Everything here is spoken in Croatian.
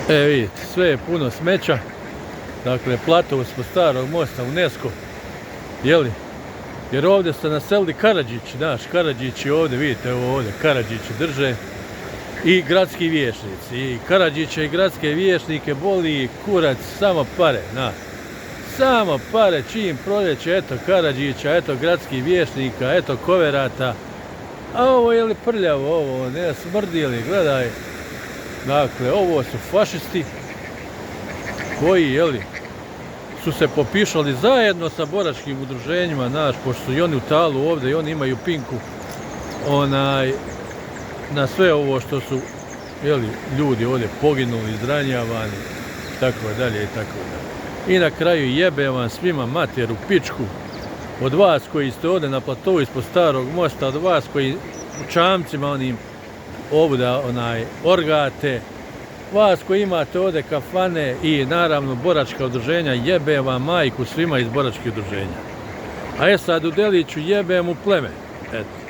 Vidite, sve je puno smeća. Dakle, plato ispod starog mosta UNESCO, jeli? Jer ovdje ste naselili Karadžići, naš Karadžići ovdje, vidite evo ovdje, Karadžići drže i gradski vijećnici. I Karadžiće i gradske vijećnike boli kurac, samo pare, samo pare, čim proljeće, eto Karadžića, eto gradskih vijećnika, eto koverata. A ovo je li prljavo, ovo ne smrdi li, gledaj. Dakle, ovo su fašisti koji, jeli, su se popišali zajedno sa boračkim udruženjima, pošto su i oni u talu ovdje i oni imaju pinku na sve ovo što su, jeli, ljudi ovdje poginuli, izranjavani, tako dalje i tako dalje. I na kraju jebe vam svima mater u pičku, od vas koji ste ovdje na platovu ispod starog mosta, od vas koji u čamcima onim ovdje orgate, vas koji imate ovdje kafane i naravno boračka udruženja, jebe vam majku svima iz boračkih udruženja. A sad u deliću jebem u pleme. Eto.